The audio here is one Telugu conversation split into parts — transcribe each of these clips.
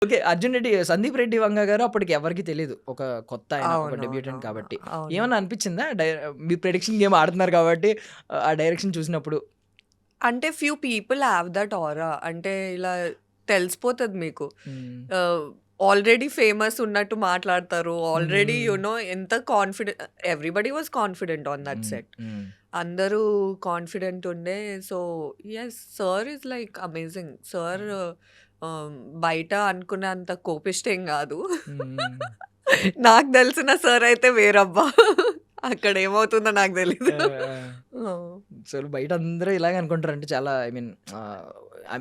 ఓకే. 'అర్జున్ రెడ్డి' 'సందీప్ రెడ్డి వంగ' గారు అప్పటికి ఎవరికీ తెలీదు. ఒక కొత్త ఆయన, ఒక డెబ్యూటెంట్ అవునవునవును. కాబట్టి. అవును. ఏమన్నా అనిపిచ్చిందా? మీ ప్రెడిక్షన్ గేమ్ ఆడుతున్నారు కాబట్టి ఆ డైరెక్షన్ చూసినప్పుడు. అంటే ఫ్యూ పీపుల్ హావ్ దట్ ఆరా. అంటే ఇలా తెలిసిపోతది మీకు. హ్మ్. ఆహ్, ఆల్రెడీ ఫేమస్ ఉన్నట్టు మాట్లాడతారు. ఆల్రెడీ హ్మ్. యూ నో ఎంత everybody was confident on that హ్మ్. సెట్. హ్మ్. అందరూ కాన్ఫిడెంట్ ఉండే. So, yes sir is like amazing. Sir బయట అనుకున్నంత కోపిష్టేం గాదు. హ్మ్. నాకు తెలిసిన సార్ అయితే వేరబ్బా! అక్కడ ఏమవుతుందో నాకు తెలీదు. ఆ! ఆ! ఆ! అసలు బయట అందరూ ఇలాగే అనుకుంటారు. అంటే చాలా ఐ మీన్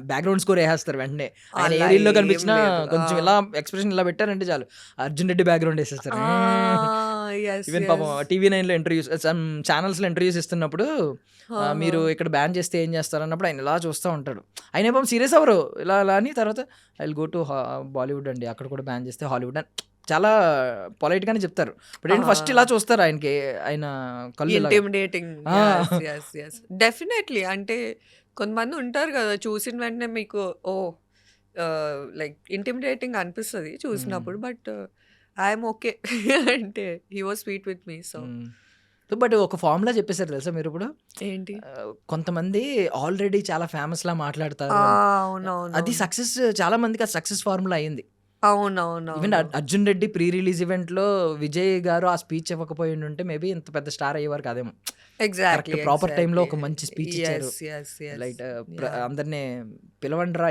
బ్యాక్‌గ్రౌండ్ స్కోర్ ఏసేస్తారు వెంటనే. ఆయన ఏ అలా రీల్‌లో ఏం కనిపించినా లేదు. ఆ! కొంచెం ఇలా ఎక్స్‌ప్రెషన్ ఇలా పెట్టారంటే చాలు. 'అర్జున్ రెడ్డి' బ్యాక్‌గ్రౌండ్ ఏసేస్తారు. ఆ! యెస్. ఈవెన్ పాపం యెస్. టీవీ 9లో ఇంటర్వ్యూస్ సమ్ ఛానెల్స్‌లో ఇంటర్వ్యూస్ ఇస్తున్నప్పుడు ఆహా! మీరు ఇక్కడ బ్యాన్ చేస్తే ఏం చేస్తారు అన్నప్పుడు ఆయన ఇలా చూస్తా ఉంటాడు. ఆయన పాపం సీరియస్ అవ్వరు. ఇలా అలా అని తర్వాత I will go to Bollywood అండి. అక్కడ కూడా బ్యాన్ చేస్తే హాలీవుడ్ అని చాలా పొలైట్‌గానే చెప్తారు. ఇప్పుడేంటి ఫస్ట్ ఇలా ఆ! చూస్తారు ఆయనకి ఆయన కళ్ళు ఇలాగా. ఇంటిమిడేటింగ్. ఆ! యెస్. యెస్. యెస్. డెఫినైట్‌లీ. అంటే కొంతమంది ఉంటారు గదా! చూసిన వెంటనే మీకు ఓహ్! లైక్ ఇంటిమిడేటింగ్ అనిపిస్తది హ్మ్. చూసినప్పుడు. But I'm okay. అంటే he was sweet with me. So, hmm. But ఒక ఫార్ములా చెప్పేసారు తెలుసా మీరిప్పుడు? ఏంటి? కొంతమంది ఆల్రెడీ చాలా ఫేమస్‌లా ఆ! మాట్లాడతారు అని. అది అవునవునవును. సక్సెస్ చాలా మందికి అది సక్సెస్ ఫార్ములా అయింది. ఈవెన్ అవునవునవును. 'అర్జున్ రెడ్డి' ప్రీ రిలీజ్ ఈవెంట్‌లో విజయ్ గారు ఆ స్పీచ్ ఇవ్వకపోయుండుంటే మేబీ ఇంత పెద్ద స్టార్ అయ్యేవారు కాదేమో. Correct exactly. ప్రాపర్ టైమ్‌లో ఎగ్జాక్ట్‌లీ. ఒక మంచి స్పీచ్ ఇచ్చారు. Yes. Yes. Yes. Light yeah! అందరిని పిలవండిరా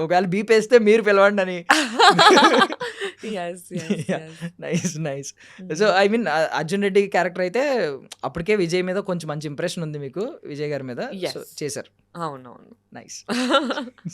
ఒకవేళ బీపేస్తే మీరు పిలవండని. Yes. Yes. Yeah! Yes. Nice. Nice. So, hmm. I mean 'Arjun Reddy' character అయితే అప్పటికే విజయ్ మీద కొంచెం మంచి ఇంప్రెషన్ ఉంది మీకు విజయ్ గారి మీద. So, yes. చేశారు. అవునవును. నైస్.